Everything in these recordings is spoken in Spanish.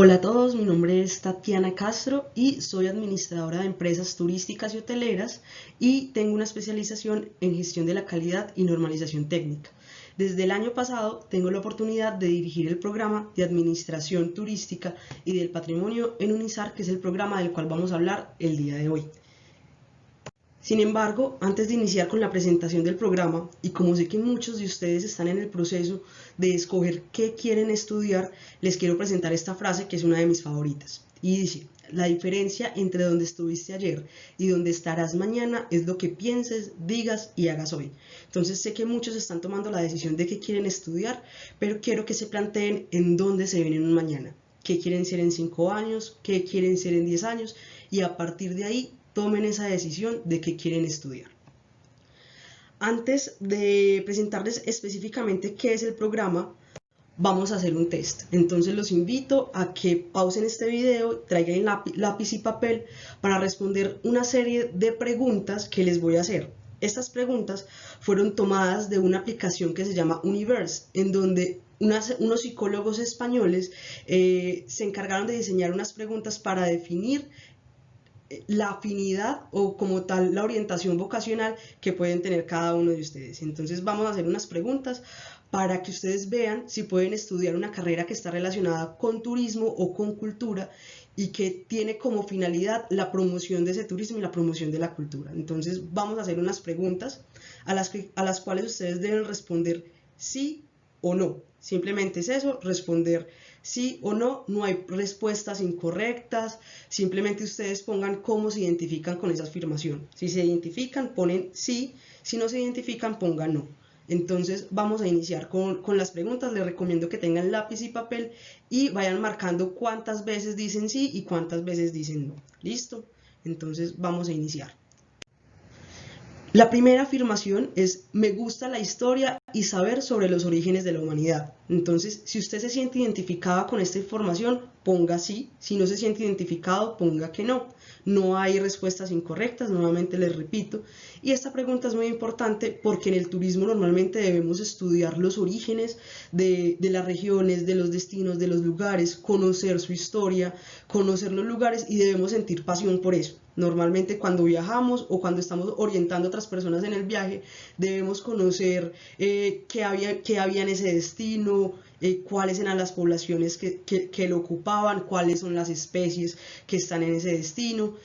Hola a todos, mi nombre es Tatiana Castro y soy administradora de empresas turísticas y hoteleras y tengo una especialización en gestión de la calidad y normalización técnica. Desde el año pasado tengo la oportunidad de dirigir el programa de administración turística y del patrimonio en UNISAR, que es el programa del cual vamos a hablar el día de hoy. Sin embargo, antes de iniciar con la presentación del programa, y como sé que muchos de ustedes están en el proceso de escoger qué quieren estudiar, les quiero presentar esta frase que es una de mis favoritas. Y dice: la diferencia entre donde estuviste ayer y donde estarás mañana es lo que pienses, digas y hagas hoy. Entonces sé que muchos están tomando la decisión de qué quieren estudiar, pero quiero que se planteen en dónde se ven en un mañana. ¿Qué quieren ser en 5 años? ¿Qué quieren ser en 10 años? Y a partir de ahí tomen esa decisión de qué quieren estudiar. Antes de presentarles específicamente qué es el programa, vamos a hacer un test. Entonces los invito a que pausen este video, traigan lápiz y papel para responder una serie de preguntas que les voy a hacer. Estas preguntas fueron tomadas de una aplicación que se llama Universe, en donde unos psicólogos españoles se encargaron de diseñar unas preguntas para definir la afinidad o como tal la orientación vocacional que pueden tener cada uno de ustedes. Entonces vamos a hacer unas preguntas para que ustedes vean si pueden estudiar una carrera que está relacionada con turismo o con cultura y que tiene como finalidad la promoción de ese turismo y la promoción de la cultura. Entonces vamos a hacer unas preguntas a las cuales ustedes deben responder sí o no. Simplemente es eso, responder sí o no, no hay respuestas incorrectas, simplemente ustedes pongan cómo se identifican con esa afirmación. Si se identifican, ponen sí, si no se identifican, pongan no. Entonces vamos a iniciar con las preguntas. Les recomiendo que tengan lápiz y papel y vayan marcando cuántas veces dicen sí y cuántas veces dicen no. ¿Listo? Entonces vamos a iniciar. La primera afirmación es: me gusta la historia y saber sobre los orígenes de la humanidad. Entonces, si usted se siente identificada con esta información, ponga sí. Si no se siente identificado, ponga que no. No hay respuestas incorrectas, nuevamente les repito. Y esta pregunta es muy importante porque en el turismo normalmente debemos estudiar los orígenes de las regiones, de los destinos, de los lugares, conocer su historia, conocer los lugares, y debemos sentir pasión por eso. Normalmente cuando viajamos o cuando estamos orientando a otras personas en el viaje, debemos conocer qué había en ese destino, cuáles eran las poblaciones que lo ocupaban, cuáles son las especies que están en ese destino,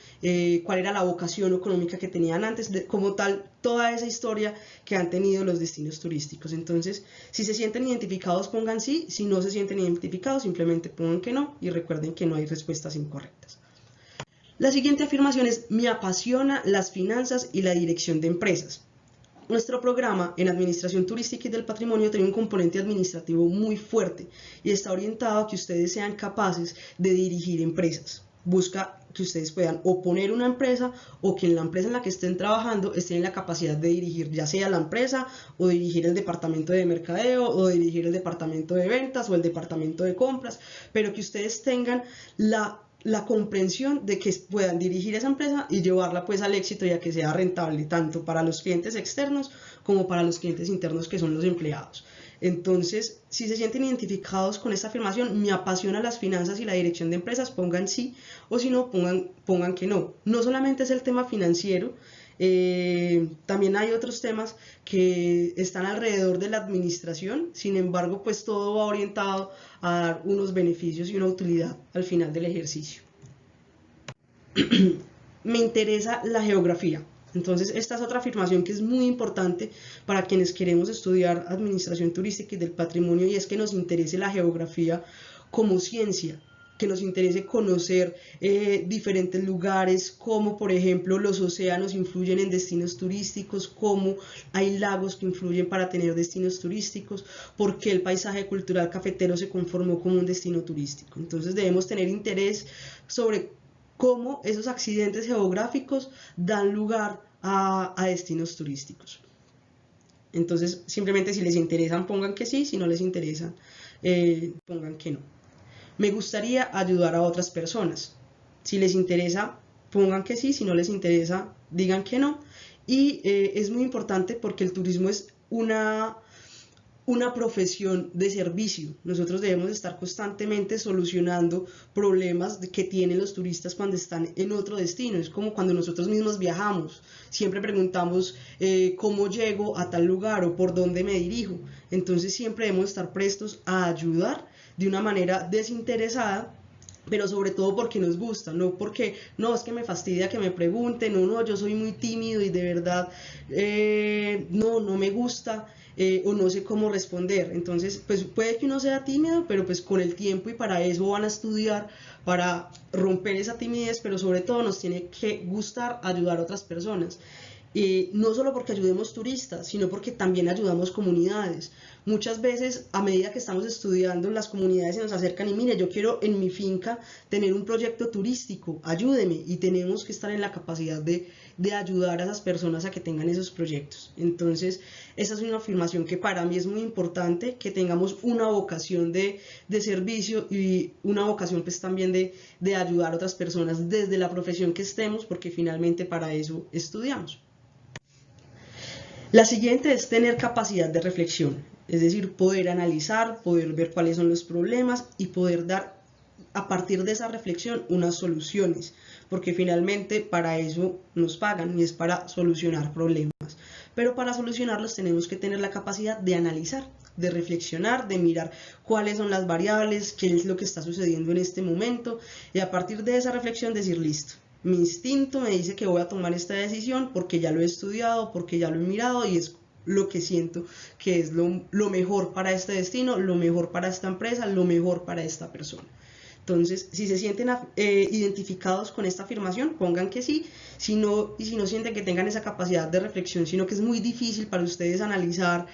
cuál era la vocación económica que tenían antes, como tal, toda esa historia que han tenido los destinos turísticos. Entonces, si se sienten identificados, pongan sí. Si no se sienten identificados, simplemente pongan que no, y recuerden que no hay respuestas incorrectas. La siguiente afirmación es: me apasiona las finanzas y la dirección de empresas. Nuestro programa en Administración Turística y del Patrimonio tiene un componente administrativo muy fuerte y está orientado a que ustedes sean capaces de dirigir empresas. Busca que ustedes puedan o poner una empresa o que en la empresa en la que estén trabajando estén en la capacidad de dirigir ya sea la empresa o dirigir el departamento de mercadeo o dirigir el departamento de ventas o el departamento de compras, pero que ustedes tengan la comprensión de que puedan dirigir esa empresa y llevarla pues al éxito y a que sea rentable tanto para los clientes externos como para los clientes internos, que son los empleados. Entonces, si se sienten identificados con esta afirmación: me apasiona las finanzas y la dirección de empresas, pongan sí, o si no, pongan que no. No solamente es el tema financiero, también hay otros temas que están alrededor de la administración. Sin embargo, pues todo va orientado a dar unos beneficios y una utilidad al final del ejercicio. Me interesa la geografía. Entonces, esta es otra afirmación que es muy importante para quienes queremos estudiar administración turística y del patrimonio, y es que nos interese la geografía como ciencia, que nos interese conocer diferentes lugares, como por ejemplo los océanos influyen en destinos turísticos, cómo hay lagos que influyen para tener destinos turísticos, por qué el paisaje cultural cafetero se conformó como un destino turístico. Entonces debemos tener interés sobre cómo esos accidentes geográficos dan lugar a destinos turísticos. Entonces, simplemente si les interesan, pongan que sí. Si no les interesan, pongan que no. Me gustaría ayudar a otras personas. Si les interesa, pongan que sí. Si no les interesa, digan que no. Y es muy importante porque el turismo es una profesión de servicio. Nosotros debemos estar constantemente solucionando problemas que tienen los turistas cuando están en otro destino. Es como cuando nosotros mismos viajamos. Siempre preguntamos cómo llego a tal lugar o por dónde me dirijo. Entonces siempre debemos estar prestos a ayudar de una manera desinteresada, pero sobre todo porque nos gusta, no porque, no, es que me fastidia que me pregunten, no, yo soy muy tímido y de verdad no me gusta, o no sé cómo responder. Entonces, pues puede que uno sea tímido, pero pues con el tiempo y para eso van a estudiar, para romper esa timidez, pero sobre todo nos tiene que gustar ayudar a otras personas. No solo porque ayudemos turistas, sino porque también ayudamos comunidades. Muchas veces, a medida que estamos estudiando, las comunidades se nos acercan y mire, yo quiero en mi finca tener un proyecto turístico, ayúdeme, y tenemos que estar en la capacidad de ayudar a esas personas a que tengan esos proyectos. Entonces, esa es una afirmación que para mí es muy importante, que tengamos una vocación de servicio y una vocación pues también de ayudar a otras personas desde la profesión que estemos, porque finalmente para eso estudiamos. La siguiente es tener capacidad de reflexión, es decir, poder analizar, poder ver cuáles son los problemas y poder dar a partir de esa reflexión unas soluciones, porque finalmente para eso nos pagan y es para solucionar problemas. Pero para solucionarlos tenemos que tener la capacidad de analizar, de reflexionar, de mirar cuáles son las variables, qué es lo que está sucediendo en este momento y a partir de esa reflexión decir listo. Mi instinto me dice que voy a tomar esta decisión porque ya lo he estudiado, porque ya lo he mirado y es lo que siento que es lo mejor para este destino, lo mejor para esta empresa, lo mejor para esta persona. Entonces, si se sienten identificados con esta afirmación, pongan que sí. Si no, y si no sienten que tengan esa capacidad de reflexión, sino que es muy difícil para ustedes analizar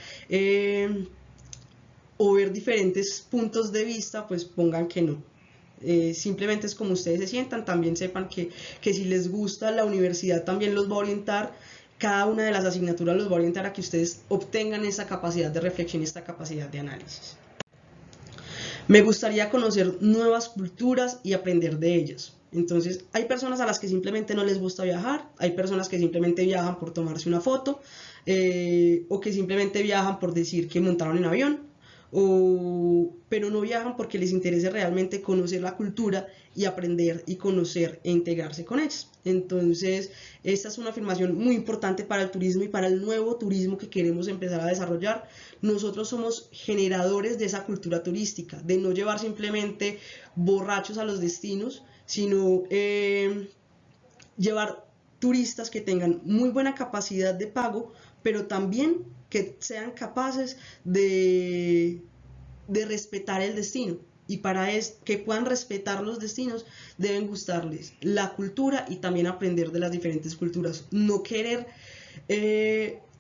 o ver diferentes puntos de vista, pues pongan que no. Simplemente es como ustedes se sientan. También sepan que si les gusta la universidad también los va a orientar, cada una de las asignaturas los va a orientar a que ustedes obtengan esa capacidad de reflexión y esta capacidad de análisis. Me gustaría conocer nuevas culturas y aprender de ellas. Entonces, hay personas a las que simplemente no les gusta viajar, hay personas que simplemente viajan por tomarse una foto, o que simplemente viajan por decir que montaron en avión, pero no viajan porque les interese realmente conocer la cultura y aprender y conocer e integrarse con ellos. Entonces, esta es una afirmación muy importante para el turismo y para el nuevo turismo que queremos empezar a desarrollar. Nosotros somos generadores de esa cultura turística, de no llevar simplemente borrachos a los destinos, sino llevar turistas que tengan muy buena capacidad de pago, pero también que sean capaces de respetar el destino. Y para que puedan respetar los destinos, deben gustarles la cultura y también aprender de las diferentes culturas. No querer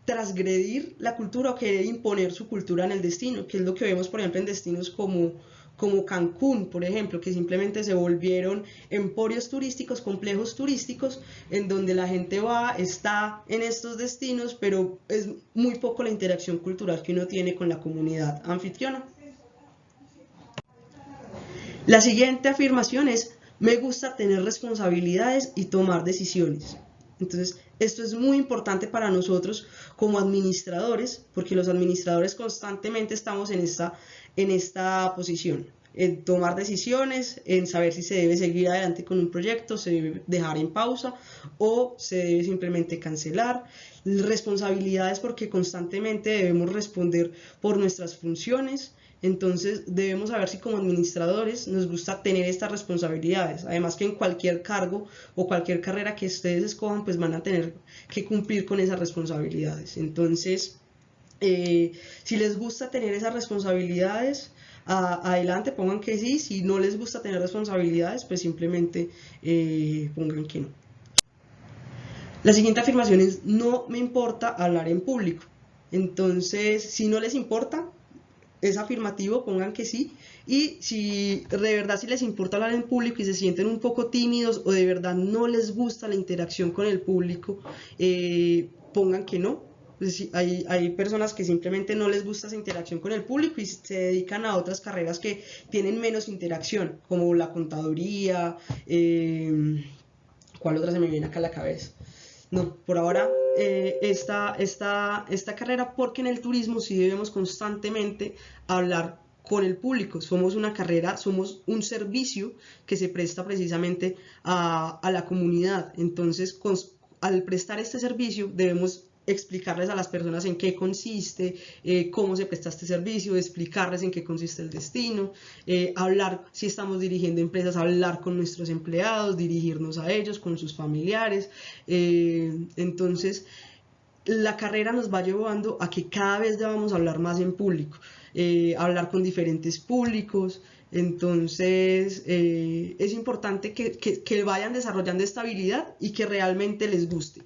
transgredir la cultura o querer imponer su cultura en el destino, que es lo que vemos, por ejemplo, en destinos como Cancún, por ejemplo, que simplemente se volvieron emporios turísticos, complejos turísticos, en donde la gente va, está en estos destinos, pero es muy poco la interacción cultural que uno tiene con la comunidad anfitriona. La siguiente afirmación es, me gusta tener responsabilidades y tomar decisiones. Entonces, esto es muy importante para nosotros como administradores, porque los administradores constantemente estamos en esta posición, en tomar decisiones, en saber si se debe seguir adelante con un proyecto, se debe dejar en pausa o se debe simplemente cancelar. Responsabilidades porque constantemente debemos responder por nuestras funciones. Entonces debemos saber si como administradores nos gusta tener estas responsabilidades. Además que en cualquier cargo o cualquier carrera que ustedes escojan, pues van a tener que cumplir con esas responsabilidades. Entonces, si les gusta tener esas responsabilidades, adelante, pongan que sí. Si no les gusta tener responsabilidades, pues simplemente pongan que no. La siguiente afirmación es, no me importa hablar en público. Entonces, si no les importa, es afirmativo, pongan que sí. Y si de verdad si les importa hablar en público y se sienten un poco tímidos o de verdad no les gusta la interacción con el público, pongan que no. Pues hay personas que simplemente no les gusta esa interacción con el público y se dedican a otras carreras que tienen menos interacción, como la contaduría. ¿Cuál otra se me viene acá a la cabeza? No, por ahora esta carrera, porque en el turismo sí debemos constantemente hablar con el público. Somos una carrera, somos un servicio que se presta precisamente a la comunidad. Entonces, al prestar este servicio debemos explicarles a las personas en qué consiste, cómo se presta este servicio, explicarles en qué consiste el destino, hablar, si estamos dirigiendo empresas, hablar con nuestros empleados, dirigirnos a ellos, con sus familiares. Entonces, la carrera nos va llevando a que cada vez debamos hablar más en público, hablar con diferentes públicos. Entonces, es importante que vayan desarrollando esta habilidad y que realmente les guste.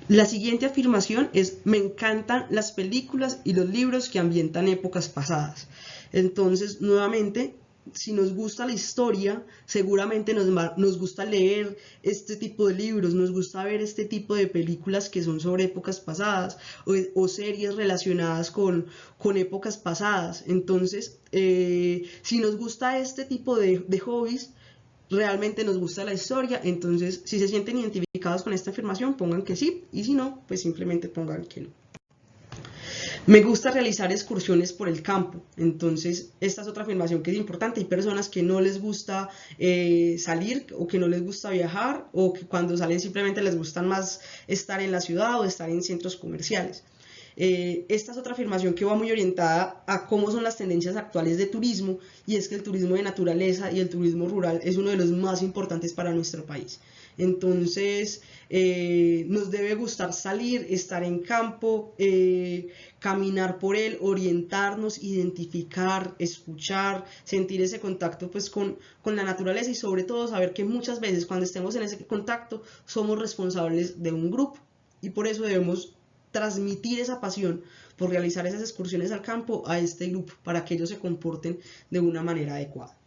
La siguiente afirmación es: me encantan las películas y los libros que ambientan épocas pasadas. Entonces, nuevamente, si nos gusta la historia, seguramente nos gusta leer este tipo de libros, nos gusta ver este tipo de películas que son sobre épocas pasadas, o series relacionadas con épocas pasadas. Entonces, si nos gusta este tipo de hobbies, realmente nos gusta la historia. Entonces, si se sienten identificados con esta afirmación, pongan que sí, y si no, pues simplemente pongan que no. Me gusta realizar excursiones por el campo. Entonces, esta es otra afirmación que es importante. Hay personas que no les gusta salir, o que no les gusta viajar, o que cuando salen simplemente les gusta más estar en la ciudad o estar en centros comerciales. Esta es otra afirmación que va muy orientada a cómo son las tendencias actuales de turismo, y es que el turismo de naturaleza y el turismo rural es uno de los más importantes para nuestro país. Entonces, nos debe gustar salir, estar en campo, caminar por él, orientarnos, identificar, escuchar, sentir ese contacto pues con la naturaleza, y sobre todo saber que muchas veces cuando estemos en ese contacto somos responsables de un grupo, y por eso debemos transmitir esa pasión por realizar esas excursiones al campo a este grupo, para que ellos se comporten de una manera adecuada.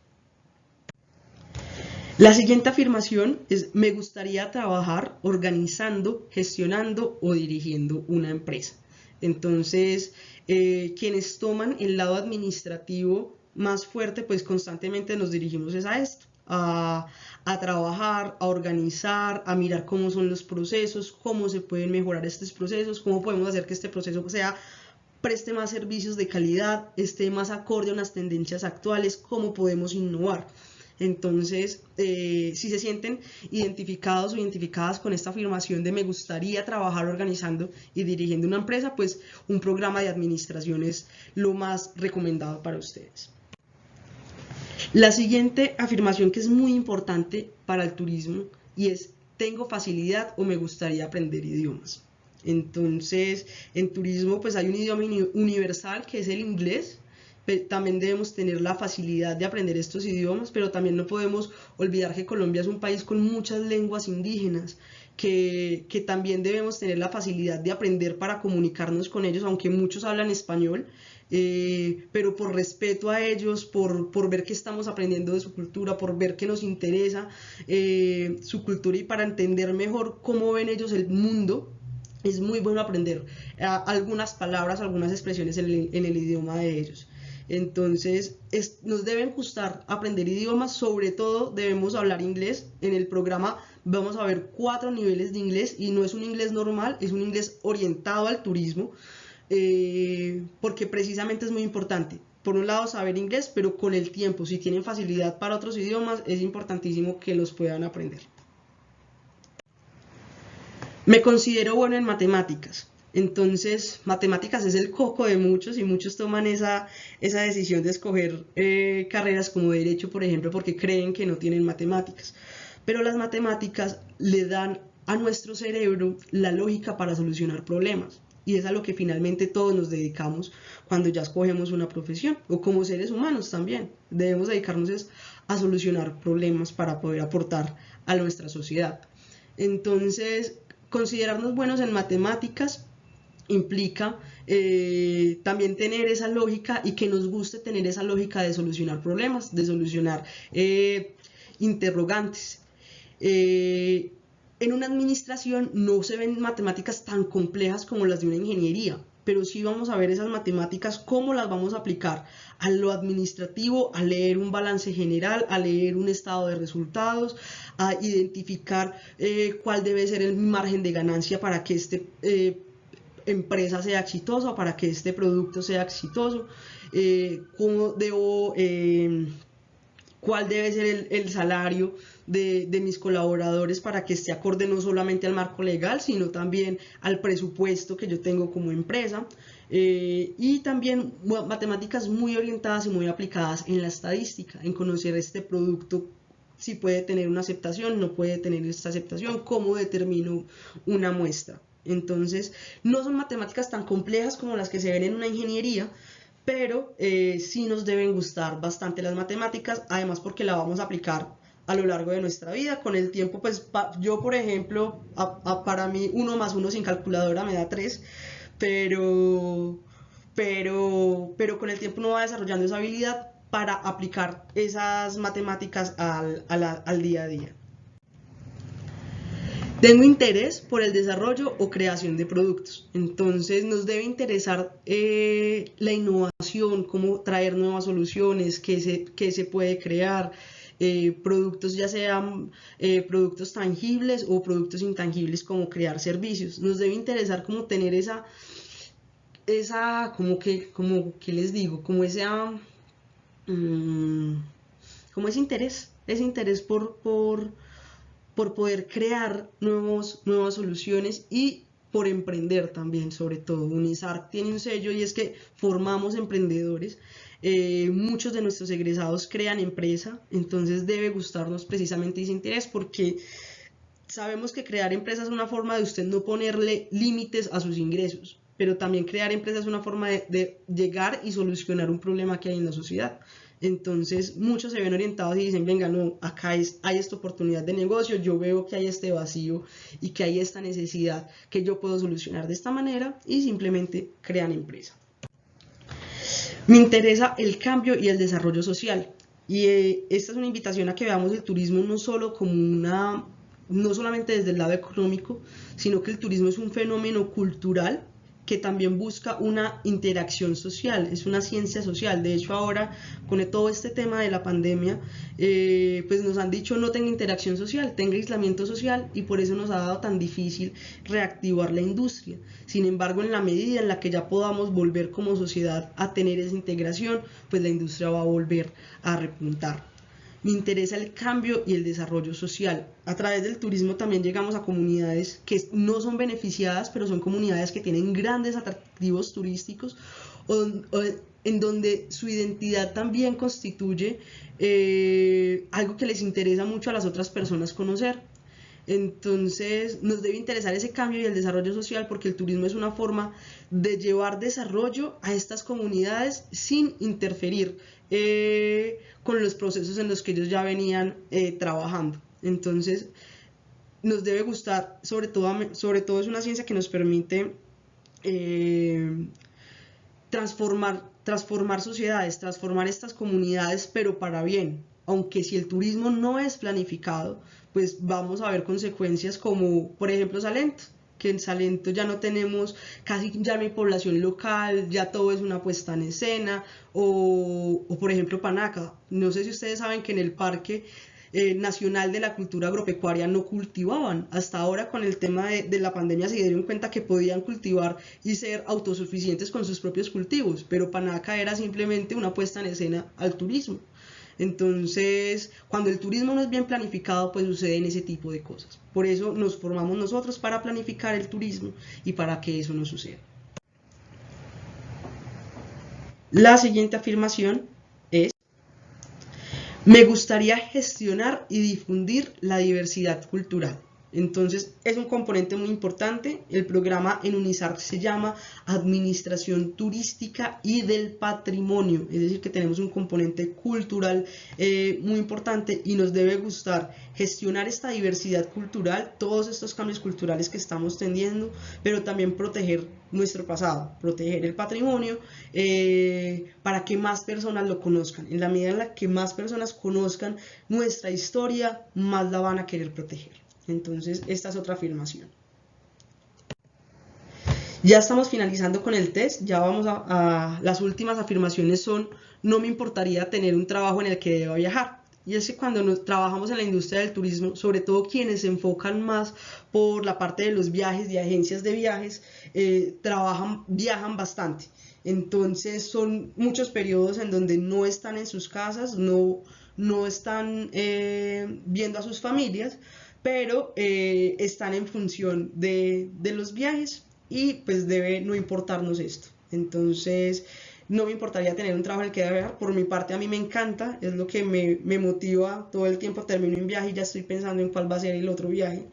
La siguiente afirmación es: me gustaría trabajar organizando, gestionando o dirigiendo una empresa. Entonces, quienes toman el lado administrativo más fuerte, pues constantemente nos dirigimos a esto, a trabajar, a organizar, a mirar cómo son los procesos, cómo se pueden mejorar estos procesos, cómo podemos hacer que este proceso preste más servicios de calidad, esté más acorde a unas tendencias actuales, cómo podemos innovar. Entonces, si se sienten identificados o identificadas con esta afirmación de me gustaría trabajar organizando y dirigiendo una empresa, pues un programa de administración es lo más recomendado para ustedes. La siguiente afirmación, que es muy importante para el turismo, y es: tengo facilidad o me gustaría aprender idiomas. Entonces, en turismo pues hay un idioma universal que es el inglés. También debemos tener la facilidad de aprender estos idiomas, pero también no podemos olvidar que Colombia es un país con muchas lenguas indígenas, que también debemos tener la facilidad de aprender para comunicarnos con ellos, aunque muchos hablan español, pero por respeto a ellos, por ver que estamos aprendiendo de su cultura, por ver que nos interesa su cultura, y para entender mejor cómo ven ellos el mundo, es muy bueno aprender algunas palabras, algunas expresiones en el idioma de ellos. Entonces, nos deben gustar aprender idiomas, sobre todo debemos hablar inglés. En el programa vamos a ver 4 niveles de inglés, y no es un inglés normal, es un inglés orientado al turismo, porque precisamente es muy importante, por un lado, saber inglés, pero con el tiempo, si tienen facilidad para otros idiomas, es importantísimo que los puedan aprender. Me considero bueno en matemáticas. Entonces, matemáticas es el coco de muchos, y muchos toman esa decisión de escoger carreras como derecho, por ejemplo, porque creen que no tienen matemáticas. Pero las matemáticas le dan a nuestro cerebro la lógica para solucionar problemas, y es a lo que finalmente todos nos dedicamos cuando ya escogemos una profesión, o como seres humanos también. Debemos dedicarnos a solucionar problemas para poder aportar a nuestra sociedad. Entonces, considerarnos buenos en matemáticas implica también tener esa lógica, y que nos guste tener esa lógica de solucionar problemas, de solucionar interrogantes. En una administración no se ven matemáticas tan complejas como las de una ingeniería, pero sí vamos a ver esas matemáticas, cómo las vamos a aplicar a lo administrativo, a leer un balance general, a leer un estado de resultados, a identificar cuál debe ser el margen de ganancia para que empresa sea exitosa, para que este producto sea exitoso, cómo debo cuál debe ser el salario de mis colaboradores para que esté acorde no solamente al marco legal, sino también al presupuesto que yo tengo como empresa. Y también matemáticas muy orientadas y muy aplicadas en la estadística, en conocer este producto, si puede tener una aceptación, no puede tener esta aceptación, cómo determino una muestra. Entonces, no son matemáticas tan complejas como las que se ven en una ingeniería, pero sí nos deben gustar bastante las matemáticas, además porque la vamos a aplicar a lo largo de nuestra vida. Con el tiempo, pues yo, por ejemplo, para mí 1 más 1 sin calculadora me da 3, pero, pero con el tiempo uno va desarrollando esa habilidad para aplicar esas matemáticas al día a día. Tengo interés por el desarrollo o creación de productos, entonces nos debe interesar la innovación, cómo traer nuevas soluciones, qué se puede crear, productos ya sean productos tangibles o productos intangibles, como crear servicios. Nos debe interesar como tener como que les digo, como ese interés por poder crear nuevas soluciones y por emprender también, sobre todo. UNISARC tiene un sello y es que formamos emprendedores. Muchos de nuestros egresados crean empresa, entonces debe gustarnos precisamente ese interés, porque sabemos que crear empresas es una forma de usted no ponerle límites a sus ingresos, pero también crear empresas es una forma de llegar y solucionar un problema que hay en la sociedad. Entonces muchos se ven orientados y dicen, venga, no, acá hay esta oportunidad de negocio, yo veo que hay este vacío y que hay esta necesidad que yo puedo solucionar de esta manera, y simplemente crean empresa. Me interesa el cambio y el desarrollo social, y esta es una invitación a que veamos el turismo no solo como no solamente desde el lado económico, sino que el turismo es un fenómeno cultural que también busca una interacción social, es una ciencia social. De hecho, ahora con todo este tema de la pandemia, pues nos han dicho no tenga interacción social, tenga aislamiento social, y por eso nos ha dado tan difícil reactivar la industria. Sin embargo, en la medida en la que ya podamos volver como sociedad a tener esa integración, pues la industria va a volver a repuntar. Me interesa el cambio y el desarrollo social. A través del turismo también llegamos a comunidades que no son beneficiadas, pero son comunidades que tienen grandes atractivos turísticos, en donde su identidad también constituye algo que les interesa mucho a las otras personas conocer. Entonces nos debe interesar ese cambio y el desarrollo social, porque el turismo es una forma de llevar desarrollo a estas comunidades sin interferir con los procesos en los que ellos ya venían trabajando. Entonces nos debe gustar, sobre todo es una ciencia que nos permite transformar sociedades, transformar estas comunidades, pero para bien. Aunque si el turismo no es planificado, pues vamos a ver consecuencias como, por ejemplo, Salento, que en Salento ya no tenemos, casi ya no hay población local, ya todo es una puesta en escena, o por ejemplo Panaca. No sé si ustedes saben que en el Parque Nacional de la Cultura Agropecuaria no cultivaban. Hasta ahora, con el tema de la pandemia, se dieron cuenta que podían cultivar y ser autosuficientes con sus propios cultivos, pero Panaca era simplemente una puesta en escena al turismo. Entonces, cuando el turismo no es bien planificado, pues suceden ese tipo de cosas. Por eso nos formamos nosotros, para planificar el turismo y para que eso no suceda. La siguiente afirmación es: me gustaría gestionar y difundir la diversidad cultural. Entonces es un componente muy importante. El programa en UNISARC se llama Administración Turística y del Patrimonio, es decir, que tenemos un componente cultural muy importante, y nos debe gustar gestionar esta diversidad cultural, todos estos cambios culturales que estamos teniendo, pero también proteger nuestro pasado, proteger el patrimonio, para que más personas lo conozcan. En la medida en la que más personas conozcan nuestra historia, más la van a querer proteger. Entonces, esta es otra afirmación. Ya estamos finalizando con el test, ya vamos a las últimas afirmaciones son: no me importaría tener un trabajo en el que deba viajar. Y es que cuando trabajamos en la industria del turismo, sobre todo quienes se enfocan más por la parte de los viajes, de agencias de viajes, viajan bastante. Entonces son muchos periodos en donde no están en sus casas, no están viendo a sus familias, pero están en función de los viajes y pues debe no importarnos esto. Entonces, no me importaría tener un trabajo en el que viajar. Por mi parte, a mí me encanta, es lo que me motiva. Todo el tiempo termino un viaje y ya estoy pensando en cuál va a ser el otro viaje.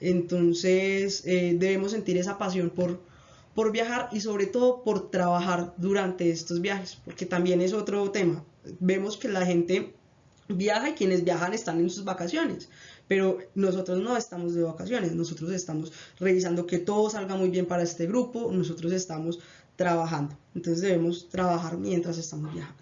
Entonces, debemos sentir esa pasión por viajar y sobre todo por trabajar durante estos viajes, porque también es otro tema. Vemos que la gente viaja y quienes viajan están en sus vacaciones, pero nosotros no estamos de vacaciones, nosotros estamos revisando que todo salga muy bien para este grupo, nosotros estamos trabajando, entonces debemos trabajar mientras estamos viajando.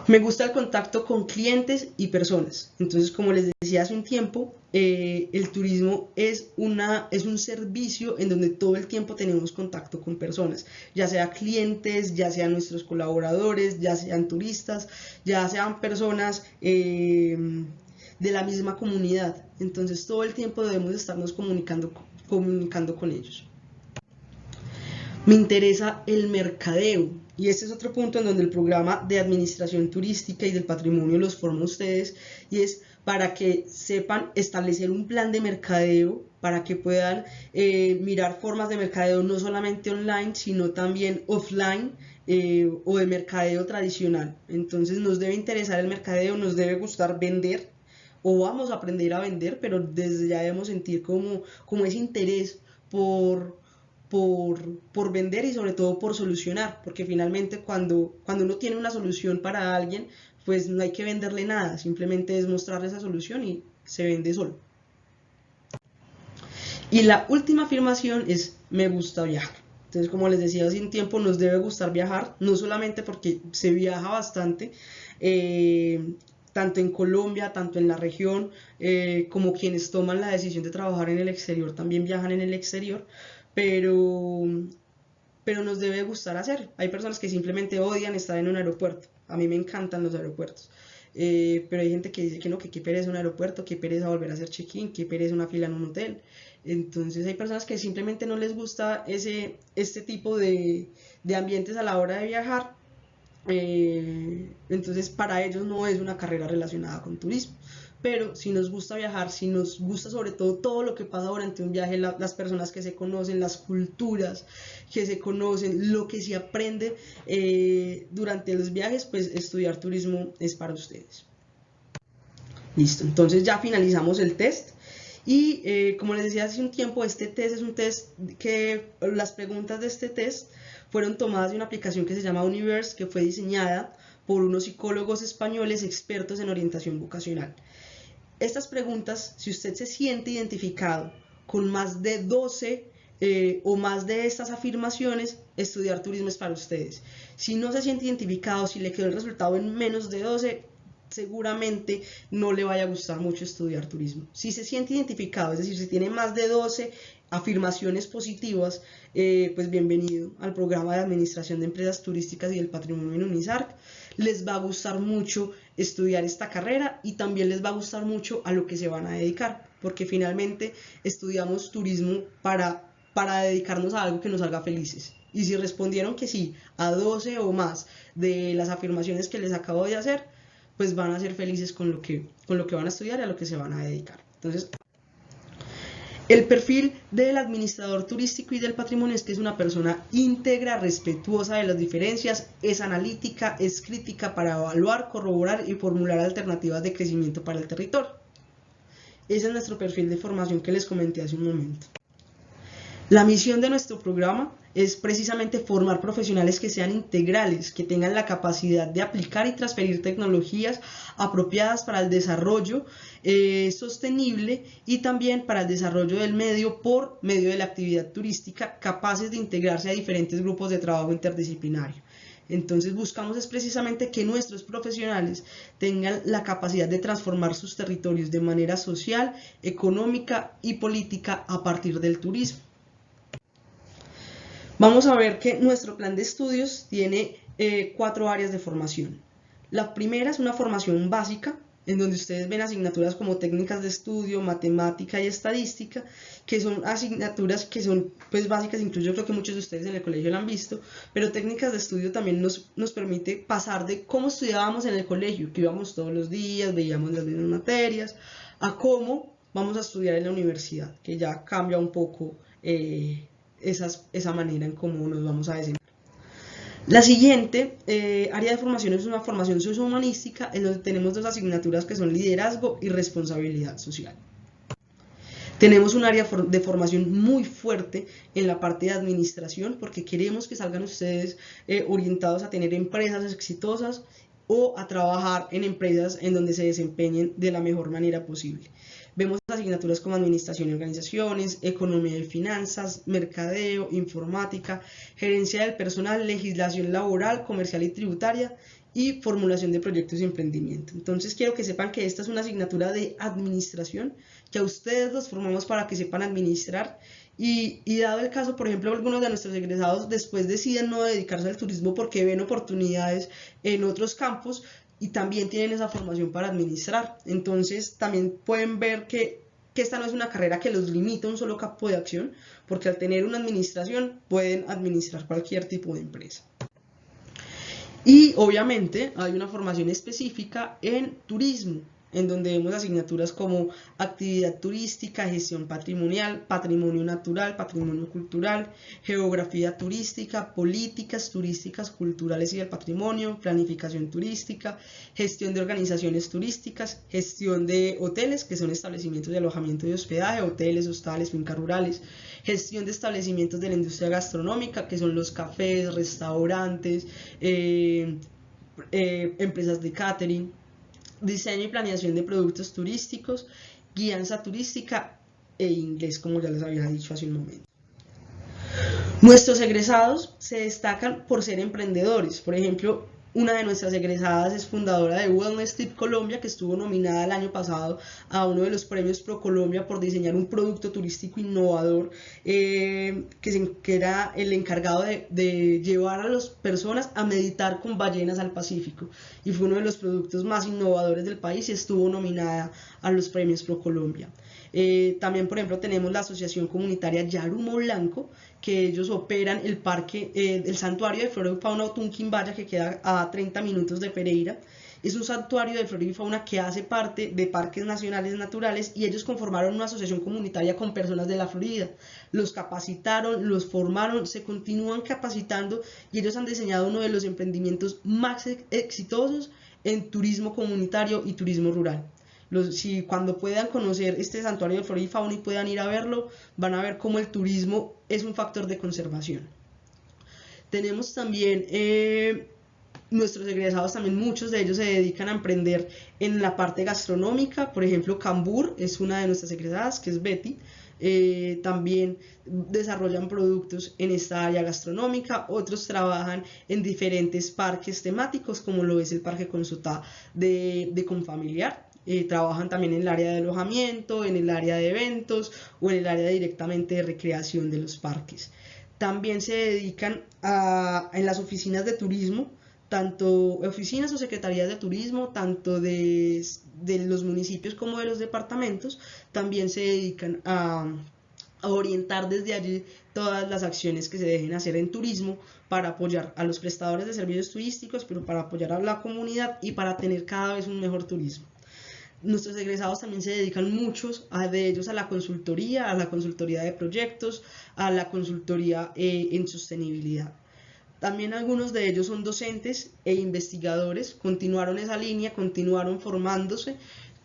Me gusta el contacto con clientes y personas. Entonces, como les decía hace un tiempo, el turismo es un servicio en donde todo el tiempo tenemos contacto con personas, ya sea clientes, ya sean nuestros colaboradores, ya sean turistas, ya sean personas de la misma comunidad. Entonces, todo el tiempo debemos estarnos comunicando con ellos. Me interesa el mercadeo, y este es otro punto en donde el programa de administración turística y del patrimonio los forma ustedes, y es para que sepan establecer un plan de mercadeo, para que puedan mirar formas de mercadeo no solamente online, sino también offline o de mercadeo tradicional. Entonces nos debe interesar el mercadeo, nos debe gustar vender, o vamos a aprender a vender, pero desde ya debemos sentir como ese interés por vender y sobre todo por solucionar, porque finalmente cuando uno tiene una solución para alguien, pues no hay que venderle nada, simplemente es mostrarle esa solución y se vende solo. Y la última afirmación es: me gusta viajar. Entonces, como les decía hace un tiempo, nos debe gustar viajar, no solamente porque se viaja bastante, tanto en Colombia, tanto en la región, como quienes toman la decisión de trabajar en el exterior también viajan en el exterior, pero, pero nos debe gustar hacer. Hay personas que simplemente odian estar en un aeropuerto. A mí me encantan los aeropuertos. Pero hay gente que dice que no, que qué pereza un aeropuerto, qué pereza volver a hacer check-in, qué pereza una fila en un hotel. Entonces hay personas que simplemente no les gusta este tipo de ambientes a la hora de viajar. Entonces para ellos no es una carrera relacionada con turismo. Pero si nos gusta viajar, si nos gusta sobre todo lo que pasa durante un viaje, las personas que se conocen, las culturas que se conocen, lo que se aprende durante los viajes, pues estudiar turismo es para ustedes. Listo, entonces ya finalizamos el test. Y como les decía hace un tiempo, este test es un test que las preguntas de este test fueron tomadas de una aplicación que se llama Universe, que fue diseñada por unos psicólogos españoles expertos en orientación vocacional. Estas preguntas, si usted se siente identificado con más de 12 o más de estas afirmaciones, estudiar turismo es para ustedes. Si no se siente identificado, si le quedó el resultado en menos de 12, seguramente no le vaya a gustar mucho estudiar turismo. Si se siente identificado, es decir, si tiene más de 12 afirmaciones positivas, pues bienvenido al programa de Administración de Empresas Turísticas y del Patrimonio en UNISARC. Les va a gustar mucho estudiar esta carrera y también les va a gustar mucho a lo que se van a dedicar, porque finalmente estudiamos turismo para dedicarnos a algo que nos haga felices. Y si respondieron que sí a 12 o más de las afirmaciones que les acabo de hacer, pues van a ser felices con lo que van a estudiar y a lo que se van a dedicar. Entonces, el perfil del administrador turístico y del patrimonio es que es una persona íntegra, respetuosa de las diferencias, es analítica, es crítica para evaluar, corroborar y formular alternativas de crecimiento para el territorio. Ese es nuestro perfil de formación que les comenté hace un momento. La misión de nuestro programa es precisamente formar profesionales que sean integrales, que tengan la capacidad de aplicar y transferir tecnologías apropiadas para el desarrollo sostenible y también para el desarrollo del medio por medio de la actividad turística, capaces de integrarse a diferentes grupos de trabajo interdisciplinario. Entonces buscamos es precisamente que nuestros profesionales tengan la capacidad de transformar sus territorios de manera social, económica y política a partir del turismo. Vamos a ver que nuestro plan de estudios tiene 4 áreas de formación. La primera es una formación básica, en donde ustedes ven asignaturas como técnicas de estudio, matemática y estadística, que son asignaturas que son pues básicas, incluso yo creo que muchos de ustedes en el colegio lo han visto, pero técnicas de estudio también nos permite pasar de cómo estudiábamos en el colegio, que íbamos todos los días, veíamos las mismas materias, a cómo vamos a estudiar en la universidad, que ya cambia un poco esa manera en cómo nos vamos a desempeñar. La siguiente área de formación es una formación sociohumanística, en donde tenemos 2 asignaturas que son liderazgo y responsabilidad social. Tenemos un área de formación muy fuerte en la parte de administración, porque queremos que salgan ustedes orientados a tener empresas exitosas o a trabajar en empresas en donde se desempeñen de la mejor manera posible. Vemos asignaturas como administración y organizaciones, economía y finanzas, mercadeo, informática, gerencia del personal, legislación laboral, comercial y tributaria y formulación de proyectos y emprendimiento. Entonces quiero que sepan que esta es una asignatura de administración, que a ustedes los formamos para que sepan administrar y dado el caso, por ejemplo, algunos de nuestros egresados después deciden no dedicarse al turismo porque ven oportunidades en otros campos, y también tienen esa formación para administrar. Entonces también pueden ver que esta no es una carrera que los limita a un solo campo de acción, porque al tener una administración pueden administrar cualquier tipo de empresa. Y obviamente hay una formación específica en turismo, en donde vemos asignaturas como actividad turística, gestión patrimonial, patrimonio natural, patrimonio cultural, geografía turística, políticas turísticas, culturales y del patrimonio, planificación turística, gestión de organizaciones turísticas, gestión de hoteles, que son establecimientos de alojamiento y hospedaje, hoteles, hostales, fincas rurales, gestión de establecimientos de la industria gastronómica, que son los cafés, restaurantes, empresas de catering, diseño y planeación de productos turísticos, guianza turística e inglés, como ya les había dicho hace un momento. Nuestros egresados se destacan por ser emprendedores. Por ejemplo, una de nuestras egresadas es fundadora de Wellness Tip Colombia, que estuvo nominada el año pasado a uno de los premios Pro Colombia por diseñar un producto turístico innovador, que era el encargado de llevar a las personas a meditar con ballenas al Pacífico, y fue uno de los productos más innovadores del país y estuvo nominada a los premios Pro Colombia. También, por ejemplo, tenemos la Asociación Comunitaria Yarumo Blanco, que ellos operan el parque, el santuario de flora y fauna Tunquimbaya, que queda a 30 minutos de Pereira. Es un santuario de flora y fauna que hace parte de parques nacionales naturales, y ellos conformaron una asociación comunitaria con personas de la Florida. Los capacitaron, los formaron, se continúan capacitando, y ellos han diseñado uno de los emprendimientos más exitosos en turismo comunitario y turismo rural. Si cuando puedan conocer este santuario de flora y fauna y puedan ir a verlo, van a ver cómo el turismo es un factor de conservación. Tenemos también nuestros egresados, también muchos de ellos se dedican a emprender en la parte gastronómica. Por ejemplo, Cambur es una de nuestras egresadas, que es Betty. También desarrollan productos en esta área gastronómica. Otros trabajan en diferentes parques temáticos, como lo es el Parque Consotá de Confamiliar. Trabajan también en el área de alojamiento, en el área de eventos o en el área directamente de recreación de los parques. También se dedican en las oficinas de turismo, tanto oficinas o secretarías de turismo, tanto de los municipios como de los departamentos. También se dedican a orientar desde allí todas las acciones que se dejen hacer en turismo para apoyar a los prestadores de servicios turísticos, pero para apoyar a la comunidad y para tener cada vez un mejor turismo. Nuestros egresados también se dedican muchos de ellos a la consultoría de proyectos, a la consultoría en sostenibilidad. También algunos de ellos son docentes e investigadores, continuaron esa línea, continuaron formándose,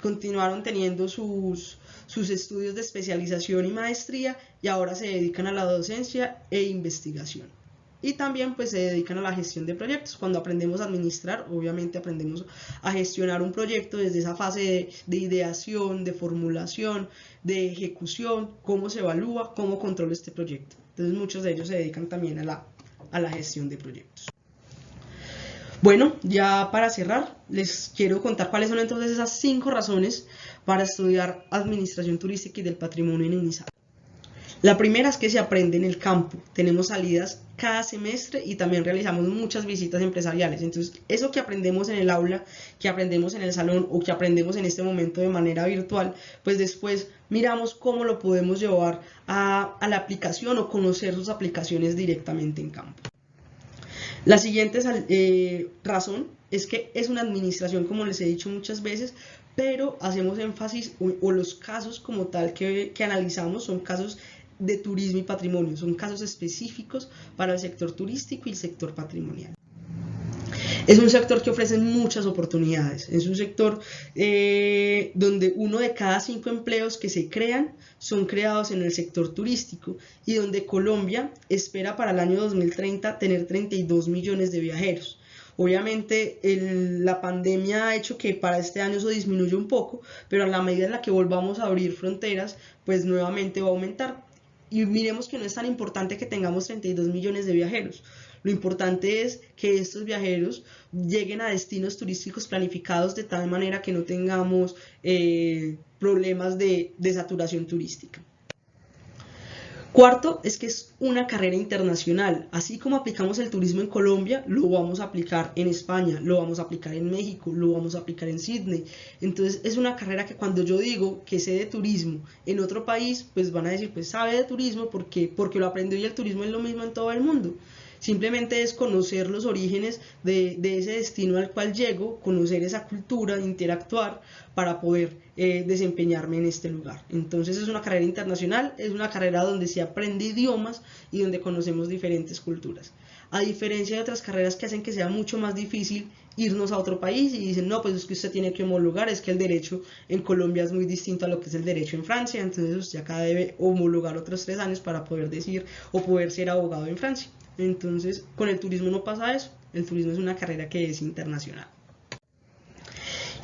continuaron teniendo sus estudios de especialización y maestría, y ahora se dedican a la docencia e investigación. Y también pues se dedican a la gestión de proyectos. Cuando aprendemos a administrar, obviamente aprendemos a gestionar un proyecto desde esa fase de ideación, de formulación, de ejecución, cómo se evalúa, cómo controla este proyecto. Entonces muchos de ellos se dedican también a la gestión de proyectos. Bueno, ya para cerrar, les quiero contar cuáles son entonces esas 5 razones para estudiar Administración Turística y del Patrimonio en UNISAL. La primera es que se aprende en el campo. Tenemos salidas cada semestre y también realizamos muchas visitas empresariales. Entonces, eso que aprendemos en el aula, que aprendemos en el salón o que aprendemos en este momento de manera virtual, pues después miramos cómo lo podemos llevar a la aplicación o conocer sus aplicaciones directamente en campo. La siguiente razón es que es una administración, como les he dicho muchas veces, pero hacemos énfasis o los casos como tal que analizamos son casos de turismo y patrimonio, son casos específicos para el sector turístico y el sector patrimonial. Es un sector que ofrece muchas oportunidades, es un sector donde 1 de cada 5 empleos que se crean son creados en el sector turístico y donde Colombia espera para el año 2030 tener 32 millones de viajeros. Obviamente la pandemia ha hecho que para este año eso disminuya un poco, pero a la medida en la que volvamos a abrir fronteras, pues nuevamente va a aumentar. Y miremos que no es tan importante que tengamos 32 millones de viajeros. Lo importante es que estos viajeros lleguen a destinos turísticos planificados de tal manera que no tengamos problemas de saturación turística. Cuarto, es que es una carrera internacional. Así como aplicamos el turismo en Colombia, lo vamos a aplicar en España, lo vamos a aplicar en México, lo vamos a aplicar en Sydney. Entonces es una carrera que cuando yo digo que sé de turismo en otro país, pues van a decir, pues sabe de turismo porque lo aprendió y el turismo es lo mismo en todo el mundo. Simplemente es conocer los orígenes de ese destino al cual llego, conocer esa cultura, interactuar para poder desempeñarme en este lugar. Entonces es una carrera internacional, es una carrera donde se aprende idiomas y donde conocemos diferentes culturas. A diferencia de otras carreras que hacen que sea mucho más difícil irnos a otro país y dicen, no, pues es que usted tiene que homologar, es que el derecho en Colombia es muy distinto a lo que es el derecho en Francia, entonces usted acá debe homologar otros 3 años para poder decir o poder ser abogado en Francia. Entonces, con el turismo no pasa eso, el turismo es una carrera que es internacional.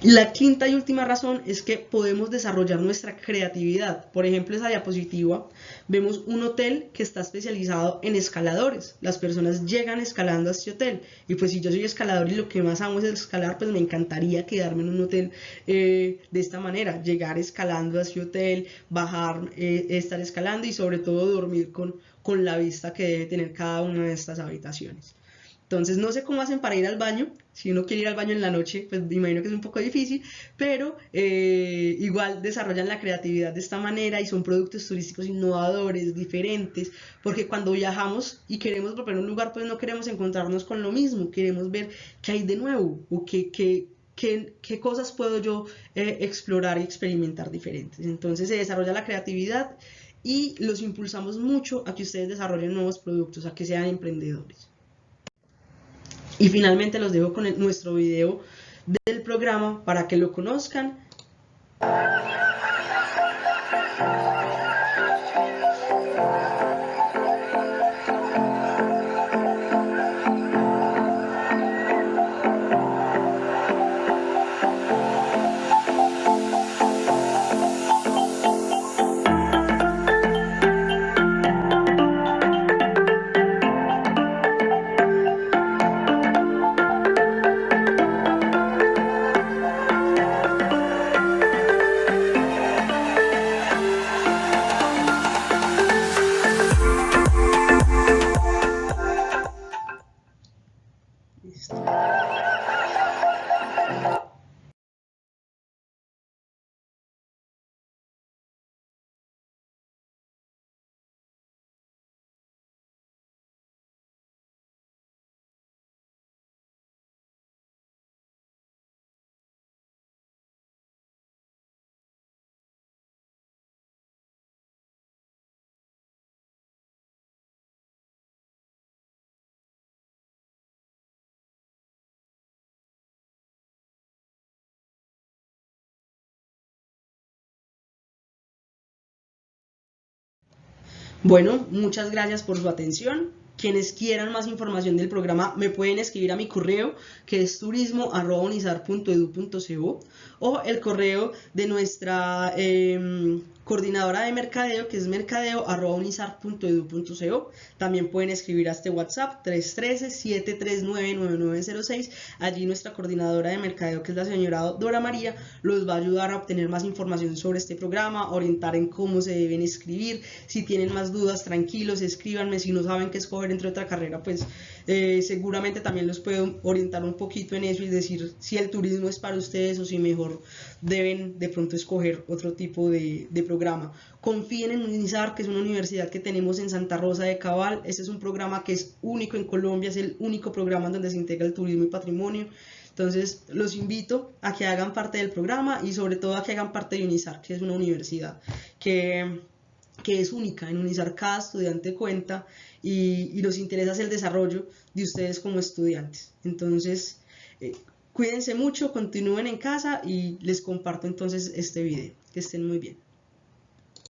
La quinta y última razón es que podemos desarrollar nuestra creatividad. Por ejemplo, esa diapositiva, vemos un hotel que está especializado en escaladores. Las personas llegan escalando a este hotel. Y pues si yo soy escalador y lo que más amo es escalar, pues me encantaría quedarme en un hotel de esta manera. Llegar escalando a este hotel, bajar, estar escalando y sobre todo dormir con la vista que debe tener cada una de estas habitaciones. Entonces no sé cómo hacen para ir al baño, si uno quiere ir al baño en la noche, pues me imagino que es un poco difícil, pero igual desarrollan la creatividad de esta manera y son productos turísticos innovadores, diferentes, porque cuando viajamos y queremos volver a un lugar, pues no queremos encontrarnos con lo mismo, queremos ver qué hay de nuevo o qué cosas puedo yo explorar y experimentar diferentes. Entonces se desarrolla la creatividad y los impulsamos mucho a que ustedes desarrollen nuevos productos, a que sean emprendedores. Y finalmente los dejo con nuestro video del programa para que lo conozcan. Bueno, muchas gracias por su atención. Quienes quieran más información del programa me pueden escribir a mi correo, que es turismo@unizar.edu.co, o el correo de nuestra coordinadora de mercadeo, que es mercadeo@unisar.edu.co. También pueden escribir a este WhatsApp 313-739-9906. Allí nuestra coordinadora de mercadeo, que es la señora Dora María, los va a ayudar a obtener más información sobre este programa, orientar en cómo se deben escribir. Si tienen más dudas, tranquilos, escríbanme. Si no saben qué escoger entre otra carrera, pues seguramente también los puedo orientar un poquito en eso y decir si el turismo es para ustedes o si mejor deben de pronto escoger otro tipo de programa. Confíen en UNISAR, que es una universidad que tenemos en Santa Rosa de Cabal. Este es un programa que es único en Colombia, es el único programa en donde se integra el turismo y patrimonio. Entonces los invito a que hagan parte del programa y sobre todo a que hagan parte de UNISAR, que es una universidad que es única. En UNISAR cada estudiante cuenta y nos interesa el desarrollo de ustedes como estudiantes. Entonces, cuídense mucho, continúen en casa y les comparto entonces este video. Que estén muy bien.